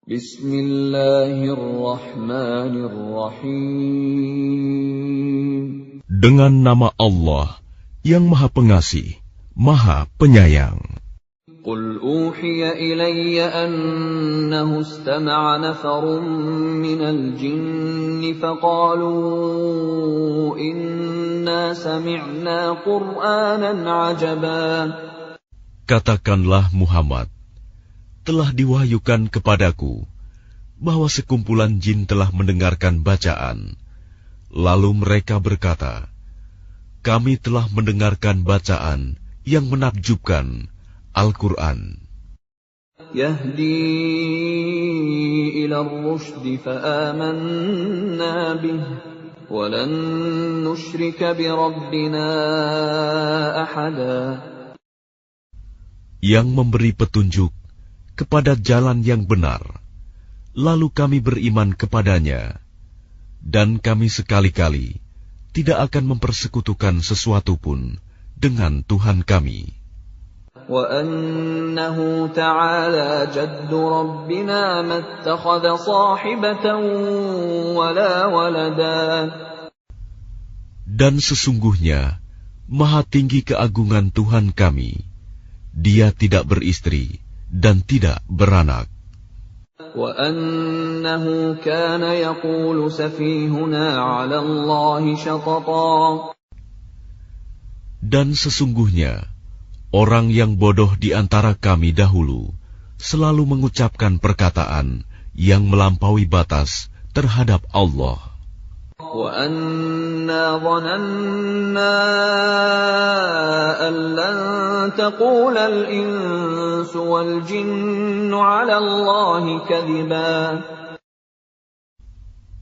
Bismillahirrahmanirrahim. Dengan nama Allah yang Maha Pengasih, Maha Penyayang. Qul uhiya ilayya annahu istama'a nafarun minal jinni faqalu inna sami'na Qur'anan 'ajaba. Katakanlah Muhammad, telah diwahyukan kepadaku bahwa sekumpulan jin telah mendengarkan bacaan. Lalu mereka berkata, kami telah mendengarkan bacaan yang menakjubkan, Al-Quran. Yahdi ila ar-rushdi fa'amanna bihi wa lan nusyrika bi rabbina ahada. Yang memberi petunjuk kepada jalan yang benar, lalu kami beriman kepadanya, dan kami sekali-kali tidak akan mempersekutukan sesuatu pun dengan Tuhan kami. Wa annahu ta'ala jaddu rabbina mattakhadha sahibatan wala walada. Dan sesungguhnya maha tinggi keagungan Tuhan kami, Dia tidak beristri dan tidak beranak. Wa annahu kana yaqulu safihuna 'ala Allahi syatata. Dan sesungguhnya orang yang bodoh di antara kami dahulu selalu mengucapkan perkataan yang melampaui batas terhadap Allah. Wa anna dhananna an lan taqula al-insu wal jinnu 'ala Allahi kadhiba.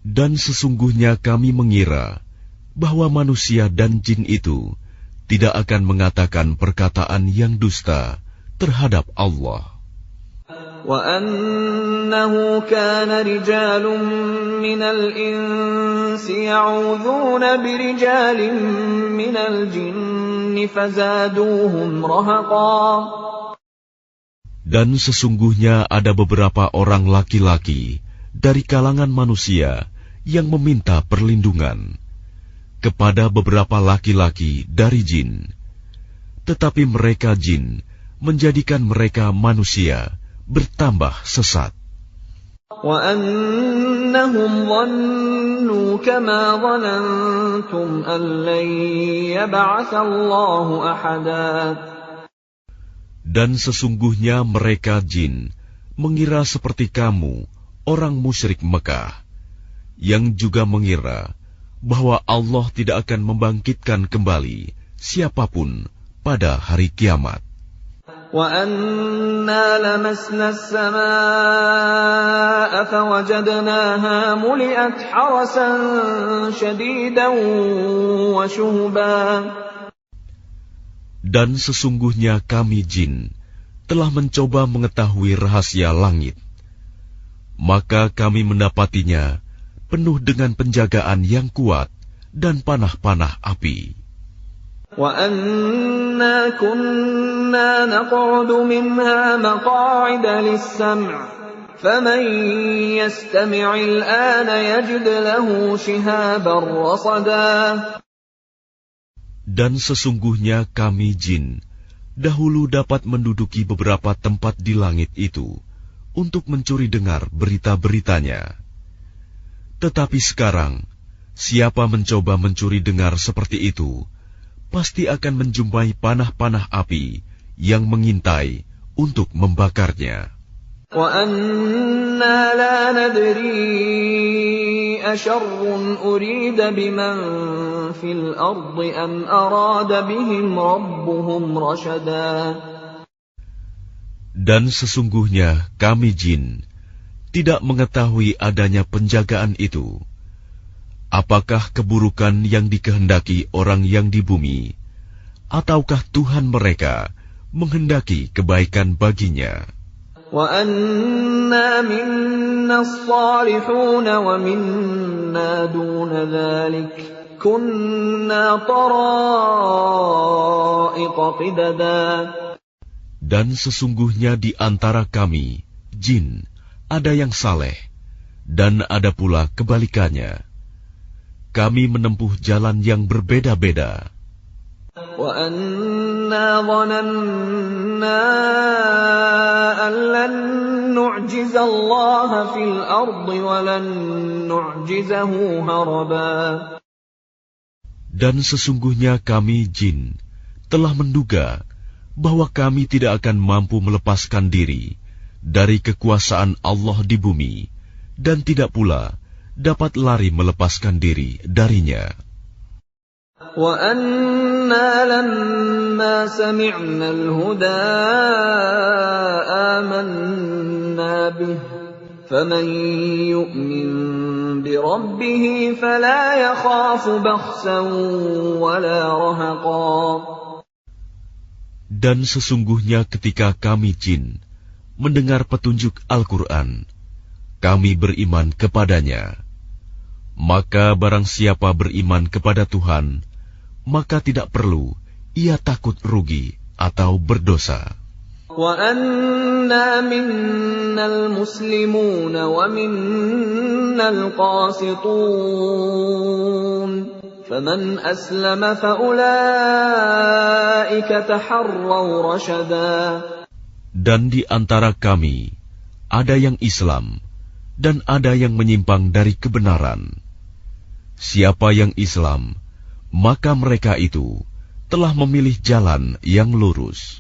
Dan sesungguhnya kami mengira bahwa manusia dan jin itu tidak akan mengatakan perkataan yang dusta terhadap Allah. Wa annahu kana rijalun minal insi ya'udhuna birijalin minal jinni fazaduhum rahaqa. Dan sesungguhnya ada beberapa orang laki-laki dari kalangan manusia yang meminta perlindungan kepada beberapa laki-laki dari jin, tetapi mereka jin menjadikan mereka manusia bertambah sesat. Wa annahum dhannu kama dhanantum an lan yab'atsa Allahu ahada. Dan sesungguhnya mereka jin mengira seperti kamu, orang musyrik Mekah, yang juga mengira bahwa Allah tidak akan membangkitkan kembali siapapun pada hari kiamat. Wa anna lamasna as-samaa'a fawajadnaha muli'at harasan shadidan wa shuhuban. Dan sesungguhnya kami jin telah mencoba mengetahui rahasia langit, maka kami mendapatinya penuh dengan penjagaan yang kuat dan panah-panah api. Wa anna kunna naq'udu minha maq'ida lis-sam' faman yastami' al-ana yajid lahu shihaban rasada. Dan sesungguhnya kami jin dahulu dapat menduduki beberapa tempat di langit itu untuk mencuri dengar berita-beritanya. Tetapi sekarang, siapa mencoba mencuri dengar seperti itu, pasti akan menjumpai panah-panah api yang mengintai untuk membakarnya. Wa anna la nadri asharrun urida biman fil ardi am arada bihim rabbuhum rashada. Dan sesungguhnya kami jin tidak mengetahui adanya penjagaan itu. Apakah keburukan yang dikehendaki orang yang di bumi, ataukah Tuhan mereka menghendaki kebaikan baginya? Wa anna minna as-salihun wa minna duna dhalik kunna tara'iqa qidada. Dan sesungguhnya di antara kami, jin, ada yang saleh, dan ada pula kebalikannya. Kami menempuh jalan yang berbeda-beda. وَأَنَّا ظَنَنَّا أَن لَّن نُّعْجِزَ اللَّهَ فِي الْأَرْضِ وَلَن نُّعْجِزَهُ هَرَبًا. Dan sesungguhnya kami jin telah menduga bahwa kami tidak akan mampu melepaskan diri dari kekuasaan Allah di bumi, dan tidak pula dapat lari melepaskan diri darinya. وَأَنَّا لَمَّا سَمِعْنَا الْهُدَىٰ آمَنَّا بِهِ فَمَن يُؤْمِن بِرَبِّهِ فَلَا يَخَافُ بَخْسًا وَلَا رَهَقًا. Dan sesungguhnya ketika kami jin mendengar petunjuk Al-Quran, kami beriman kepadanya. Maka barang siapa beriman kepada Tuhan, maka tidak perlu ia takut rugi atau berdosa. وَأَنَّا مِنَّا الْمُسْلِمُونَ وَمِنَّا الْقَاسِطُونَ فَمَنْ أَسْلَمَ فَأُولَٰئِكَ تَحَرَّوْا رَشَدًا. Dan di antara kami ada yang Islam dan ada yang menyimpang dari kebenaran. Siapa yang Islam, maka mereka itu telah memilih jalan yang lurus.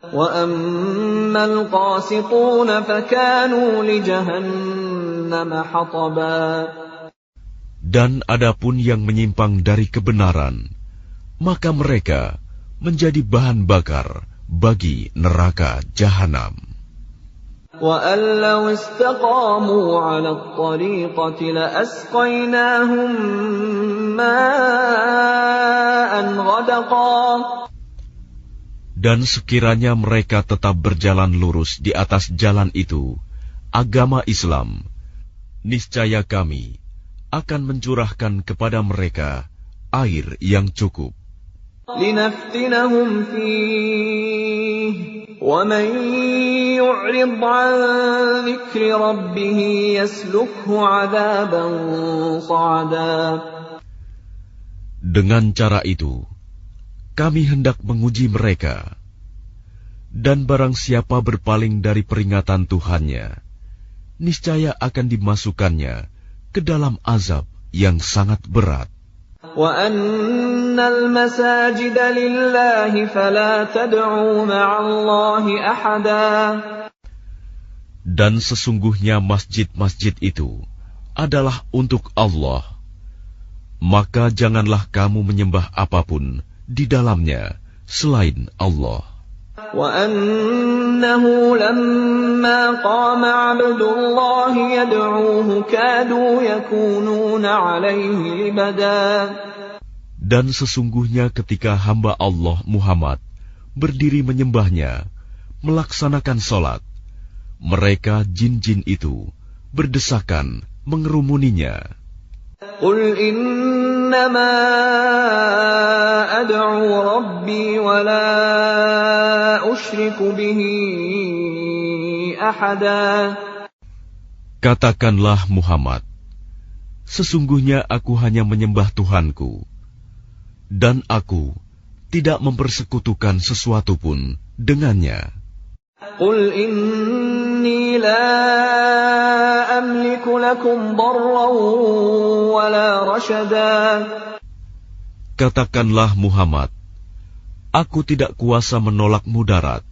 وَأَمَّا الْقَاسِطُونَ فَكَانُوا لِجَهَنَّمَ حَطَبًا. Dan adapun yang menyimpang dari kebenaran, maka mereka menjadi bahan bakar bagi neraka jahanam. وَأَن لَّوْ اسْتَقَامُوا عَلَى الطَّرِيقَةِ لَأَسْقَيْنَاهُم مَّاءً غَدَقًا. Dan sekiranya mereka tetap berjalan lurus di atas jalan itu, agama Islam, niscaya kami akan mencurahkan kepada mereka air yang cukup. لِنَفْتِنَهُمْ فِيهِ وَمَن يُعْرِضْ عَن ذِكْرِ رَبِّهِ يَسْلُكْهُ عَذَابًا صَعَدًا. Dengan cara itu, kami hendak menguji mereka. Dan barang siapa berpaling dari peringatan Tuhannya, niscaya akan dimasukkannya ke dalam azab yang sangat berat. وَأَنَّ الْمَسَاجِدَ لِلَّهِ فَلَا تَدْعُوا مَعَ اللَّهِ أَحَدًا. Dan sesungguhnya masjid-masjid itu adalah untuk Allah. Maka janganlah kamu menyembah apapun di dalamnya selain Allah. وَأَنَّهُ لَمَّا قَامَ عَبْدُ اللَّهِ يَدْعُوهُ كَادُوا يَكُونُونَ عَلَيْهِ لِبَدًا. Dan sesungguhnya ketika hamba Allah Muhammad berdiri menyembahnya, melaksanakan sholat, mereka jin-jin itu berdesakan mengerumuninya. قُلْ إِنَّمَا أَدْعُو رَبِّي وَلَا أُشْرِكُ بِهِ أَحَدًا. Katakanlah Muhammad, sesungguhnya aku hanya menyembah Tuhanku, dan aku tidak mempersekutukan sesuatu pun dengannya. قُلْ إِنِّي لَا أَمْلِكُ لَكُمْ ضَرًّا وَلَا رَشَدًا. Katakanlah Muhammad, aku tidak kuasa menolak mudarat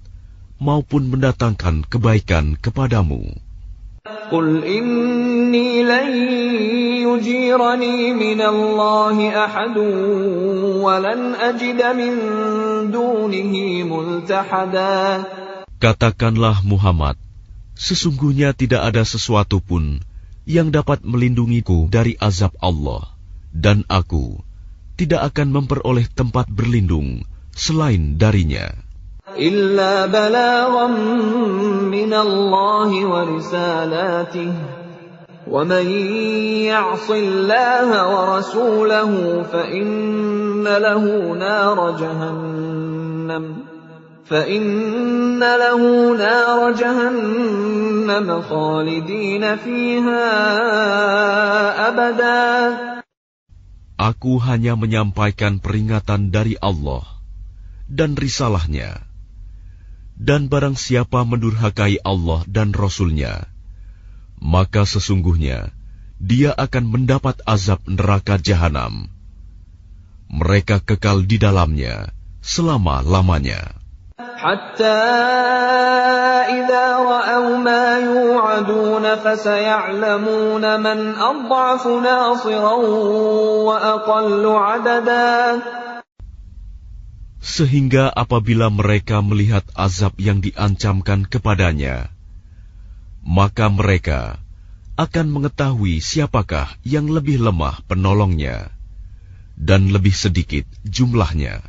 maupun mendatangkan kebaikan kepadamu. قُلْ إِنِّي لَن يُجِيرَنِي مِنَ اللَّهِ أَحَدٌ وَلَنْ أَجِدَ مِن دُونِهِ مُلْتَحَدًا. Katakanlah Muhammad, sesungguhnya tidak ada sesuatu pun yang dapat melindungiku dari azab Allah, dan aku tidak akan memperoleh tempat berlindung selain darinya. إِلَّا بَلَاغًا مِّنَ اللَّهِ وَرِسَالَاتِهِ وَمَن يَعْصِ اللَّهَ وَرَسُولَهُ فَإِنَّ لَهُ نَارَ جَهَنَّمَ فَإِنَّ لَهُ نَارَ جَهَنَّمَ خَالِدِينَ فِيهَا أَبَدًا. Aku hanya menyampaikan peringatan dari Allah dan risalahnya. Dan barang siapa mendurhakai Allah dan Rasul-Nya, maka sesungguhnya dia akan mendapat azab neraka jahanam. Mereka kekal di dalamnya selama-lamanya. حَتَّى إِذَا رَأَوْا مَا يُوعَدُونَ فَسَيَعْلَمُونَ مَنْ أَضْعَفُ نَاصِرًا وَأَقَلُّ عَدَدًا. Sehingga apabila mereka melihat azab yang diancamkan kepadanya, maka mereka akan mengetahui siapakah yang lebih lemah penolongnya dan lebih sedikit jumlahnya.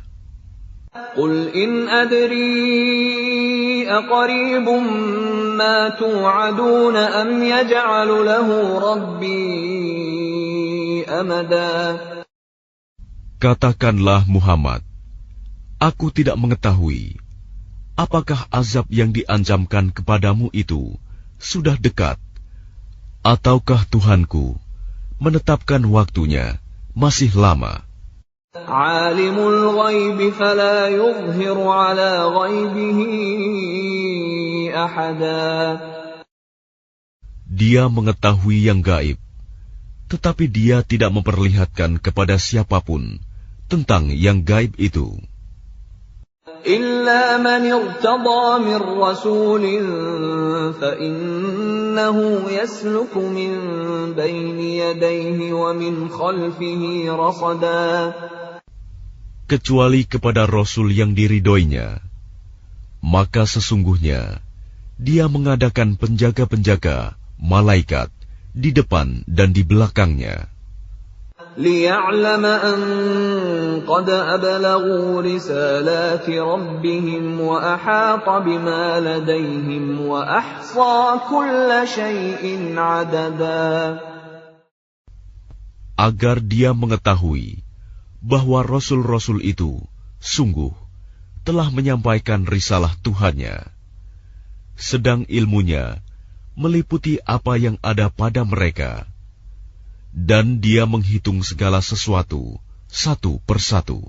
قُلْ إِنْ أَدْرِي أَقَرِيبٌ مَا تُوعَدُونَ أَمْ يَجْعَلُ لَهُ رَبِّي أَمَدًا. Katakanlah Muhammad, aku tidak mengetahui apakah azab yang diancamkan kepadamu itu sudah dekat, ataukah Tuhanku menetapkan waktunya masih lama. Alimul ghaib fala yuzhiru ala ghaibihi ahada. Dia mengetahui yang gaib, tetapi dia tidak memperlihatkan kepada siapapun tentang yang gaib itu. Illa man irtada min rasulin fa innahu yasluku min bayni yadayhi wa min khalfihi rasada. Kecuali kepada Rasul yang diridhoinya, maka sesungguhnya dia mengadakan penjaga-penjaga, malaikat, di depan dan di belakangnya. لِيَعْلَمَ أَنْ قَدْ أَبْلَغُوا رِسَالَاتِ رَبِّهِمْ وَأَحَاطَ بِمَا لَدَيْهِمْ وَأَحْصَى كُلَّ شَيْءٍ عَدَدًا. Agar dia mengetahui bahwa Rasul-Rasul itu sungguh telah menyampaikan risalah Tuhannya, sedang ilmunya meliputi apa yang ada pada mereka, dan dia menghitung segala sesuatu satu persatu.